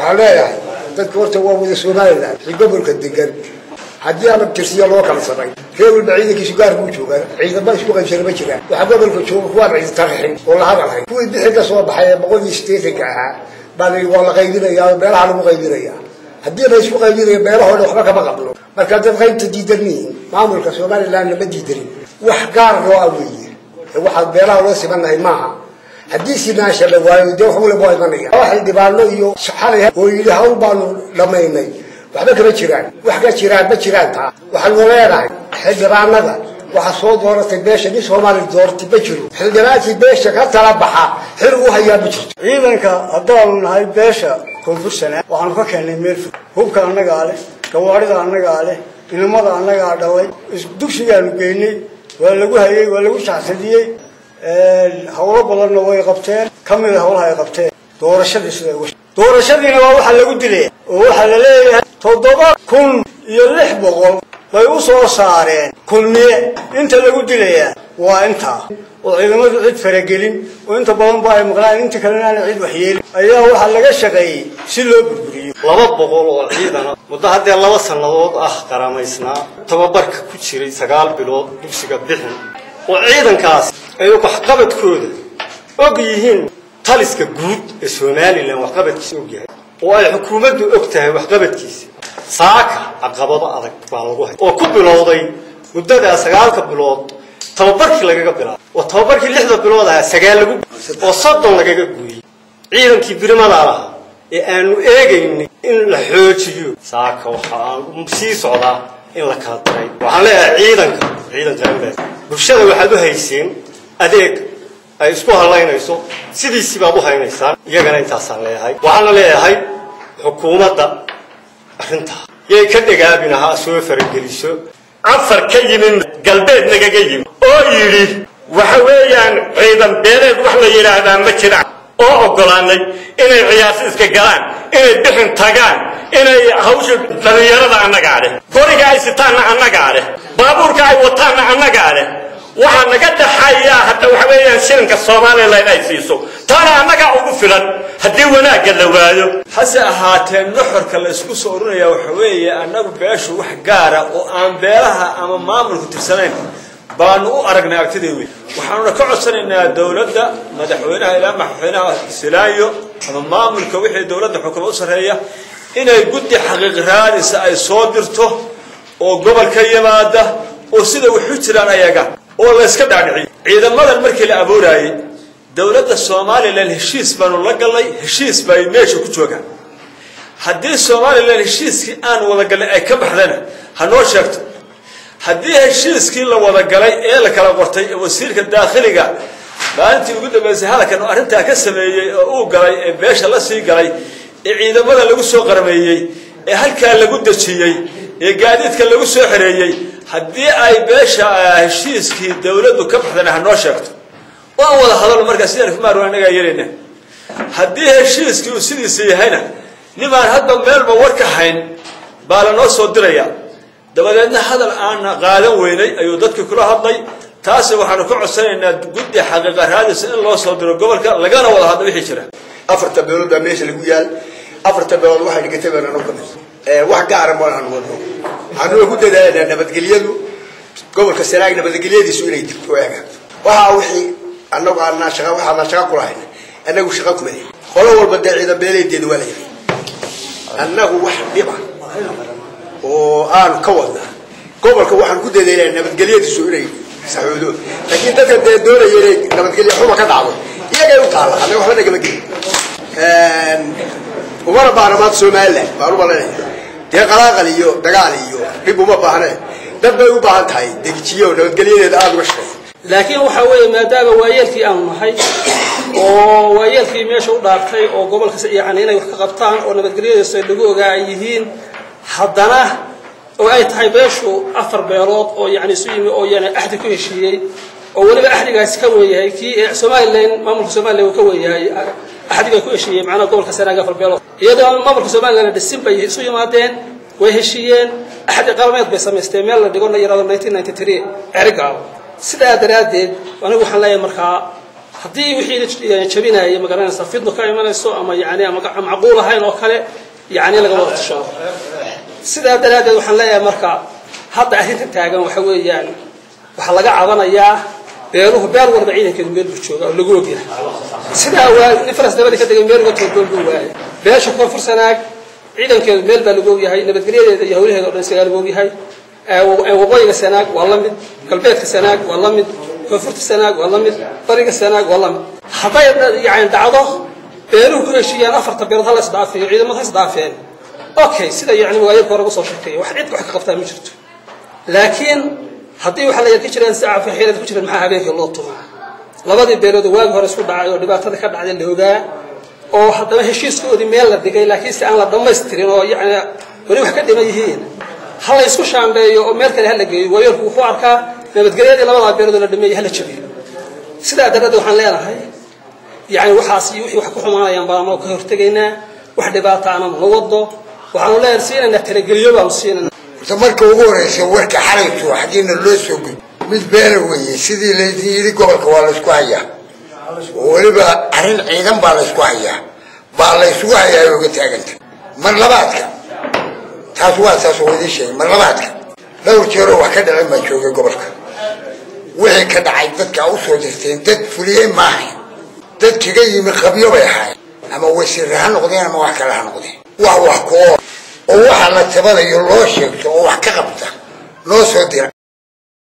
وحلايا تذكرت هو وذا سوماليلاند في قبل كدقن haddii aan tirsiyo loo kala sabay reer baciidkiisu gaar buu joogaa ciidamada isku qaybsan ma jiraan waxa gobolka jooga kuwaan ciidan tarixin oo la hadalay kuwii bixi ka soo baxay 180 ahaa baa waa la qaybinayaa beelaha lagu qaybinayaa haddii la isku qaybinayo beelahooda waxba kama qabno marka dad qaybta diidanyiin maamulka Soomaaliland ma diidarin wax gaar loo aweeyay waxa beelaha loo sibanahay maaha haddii sinaasha la waayo dee waxa uu imanaya waxa dibaano iyo saxalay oo yiri hawl baanu dhamaynay waxba kama jiraan wax ka jiraan ma jiraan taa waxaan leeyahay xildhibaanada waxa soo dooratay beesha nin Soomaali doortay ma jiro xildhibaantii beesha ka tala baxa xil u hayaa ma jirto ciidanka haddaan nahay beesha konfursana waxaan ka keenay meel hubka anaga ale gawaarida anaga ale ilmada anaga dhalay dugsigaanu geynay waa lagu hayay waa lagu shaqsadiyay hawlo badan way qabteen kamid hawlaha ay qabteen doorashadiina waa waxa lagu dilay oo waxa la leeyahay 7,600 bay u soo saareen kulmiye inta lagu dilaya waa inta oo ciidamadu cid faragelin oo inta badan baa ay maqlaan inta kalena aan cid wax yeelin ayaa waxa laga shaqeeyay si loo burburiyo 200 oo ciidan muddo hadda 2 sanadood qaramaysna tababarka ku jiray 9 bilood dugsiga bixin oo ciidankaas ay wax qabadkooda og yihiin taliska guud ee Soomaaliland wax qabadkiisa og yahay oo ay xukuumaddu og tahay wax qabadkiisa saaka aqabado adag baa lagu hay oo ku bilowday muddada 9 bilood tababarkii lagaga bilaabay oo tababarkii 6 bilood ah 9 lagu oo 30 lagaga gooyay ciidankii birimada lahaa ee aanu eegaynay in la xoojiyo saaka waxa aan sii socdaa in la kala diray waxaan leeyahay ciidanka bulshada waxaad u hayseen adeeg ay isku halaynayso sidiisii baad u haynaysaa iyagana intaasaan leeyahay waxaan leeyahay xukuumadda arinta yey ka dhigaabinaha soo farageliso afar ka yimin galbeed nagaga yimi oo yiri waxa weeyaan ciidan beeleed wax la yiraahdaa ma jiraan oo ogolaanay inay ciyaarsi iska galaan inay bixin tagaan inay hawsha dhalinyarada annaga leh qoriga ay sitaana annaga leh baabuurka ay wataana annaga leh waxa naga dhaxaya hadda waxa weeyaan shilinka Soomaaliland ay siiso taana annaga ugu filan haddii wanaagga la waayo hase ahaateen nuxurka la isku soo urunaya waxa weeye annagu beeshu wax gaar ah oo aan beelaha ama maamulku tirsanayn baan u aragnay agtideeyo waxaanu ka codsanaynaa dawladda madaxweynaha ilaa madaxweynaha Silaayo ama maamulka wixii dawladda xukuumad u sareeya inay guddi xaqiiq raadis ay soo dirto oo gobolka yimaada oo sida wuxuu jiraan ayaga oo la iska dhaadhicin ciidamadan markii la abuurayay dawladda Soomaaliland heshiis baanu la galay heshiis bay meesha ku joogaan haddii Soomaaliland heshiiskii aan wada galay ay ka baxdana ha noo sheegto haddii heshiiskii la wada galay ee la kala qortay wasiirka dakhliga maalintii ugu dambeysay halkan arinta ka sameeyay oo uu galay ee beesha la sii galay ee ciidamada lagu soo qarmeeyay ee halka lagu dajiyay ee gaadiidka lagu soo xireeyay haddii ay beesha heshiiskii dawladdu ka baxdana ha noo sheegto oo wada hadal markaas sidii Fumaar wanaga yeelina haddii heshiiskii uu sidiisa yahayna nimaan hadda meelba war ka hayn baa la noo soo diraya dabadeedna hadal aan qaadan weynay ayuu dadku kula hadlay taas waxaanu ka codsanaynaa guddi xaqiiqa raadis in loo soo diro gobolka lagana wada hadlo wixii jira afarta beelood meesha lagu yaal afarta beelood waxay dhigtay baan anoo kamid wax gaar ah ma ahan wado aanu ku dadaalnaa nabadgelyadu gobolka Sanaag nabadgelyadiisu inay dibto eega waxa wixii annagu aan shaqo ku lahayn annagu shaqo ku leeyahay qolo walba ciidan beeleedeedu waa leeyahay annagu wax dhiba oo aan ka wadna gobolka waxaan ku dadaalnaa nabadgelyadiisu inay saxoodo laakiin dadka doonayay nabadgelyo xuma ka dhacdo iyaga u taala annagu waxba naga magin umar baarlamaanka Soomaaliland dee qalaaqal iyo dagaal iyo dib uma baahnaa dad bay u baahan tahay dejiyo nabadgelyadeeda aad uga shaqeeyo laakiin waxa weeye maadaama waayelkii aan nahay oo waayelkii meesha u dhaartay oo gobolka yaani inay wax ka qabtaan oo nabadgelyadiisa lagu ogaa yihiin haddana oo ay tahay beeshu afar beelood oo yaani su'imi oo yaani ahdi ku heshiiyay oo waliba ahdigaas ka weeyahay kii Soomaaliland maamulka Soomaaliland uu ka weeyahay ahdiga ku heshiiyay macna gobolka Sanaag afar beelood iyadoo maamulka Soomaaliland dhisin bay isu yimaadeen way heshiiyeen ahdi qalmeed bay sameysteen meel la dhigo 1993 ergaal sidaa daraadeed anigu waxaan leeyahay markaa haddii wixii jabinaya magaranaysa fidno ka imanayso ama yani macquul ahayn oo kale yani laga wada tasho sida daraadeed waxaan leeyahay marka hadda arrinta taagan waxa weeyaan waxa laga cabanayaa beeruhu beer walba ciidankeedu meel buu joogaa oo lagu ogyahay sida waa faras dabada ka tagay meel goobta gool buu waayay beesha koonfur sanaag ciidankeedu meel baa lagu ogyahay nabadgelyadeeda iyo hawlaheeda oo dhan isaga lagu ogyahay waqooyiga sanaag waa la mid galbeedka sanaag waa la mid koonfurta sanaag waa la mid bariga sanaag waa la mid hadday yani dhacdo beeruhu ku heshiiyaan afarta beerood hal isdhaafiyo ciidamada isdhaafeen okay sida yani waayad hore ugu soo sheegtay wax cid wax ka qabtaa ma jirto laakiin haddii waxa la yarki jireen saaca fiixilad ku jireen maxaa habeenkii loo tumaa labadii beelood waagi hore isku dhacay oo dhibaatada ka dhacday la ogaa oo haddana heshiiskoodii meel la dhigay laakiin si aan la dhamaystirin oo yani wali wax ka dhiman yihiin hal la isku shaambeeyo oo meel kale hal la geeyo waayarku wuxuu arkaa nabadgelyadii labada beelood la dhameeyay hal la jabiyo sidaa daraadeed waxaan leenahay yani waxaas iyo wixii wax ku xumaanayaan baan ka hortegaynaa wax dhibaato aan la wado waxaan leenahay siinayna talageliyo baan siinayna marka ugu horeysa warka xalaytu xaqiina loo soo gudbiyay mid been weeye sidii la yiri gobolka waa la isku hayaa waliba arrin ciidan baa la isku hayaa baa la isku hayaa uga taaganta mar labaadka taas waa taas oo idin sheegay mar labaadka dhowr jeer wax ka dhacay ma joogay gobolka wixii ka dhacay dadka u soo dirteen dad fuliyay maahay dad kiga yimi qabyo bay ahaayeen ama wasiir ha noqdeen ama wax kale ha noqdeen wax ko oo waxa la tabanayo loo sheegto oo wax ka qabta loo soo diray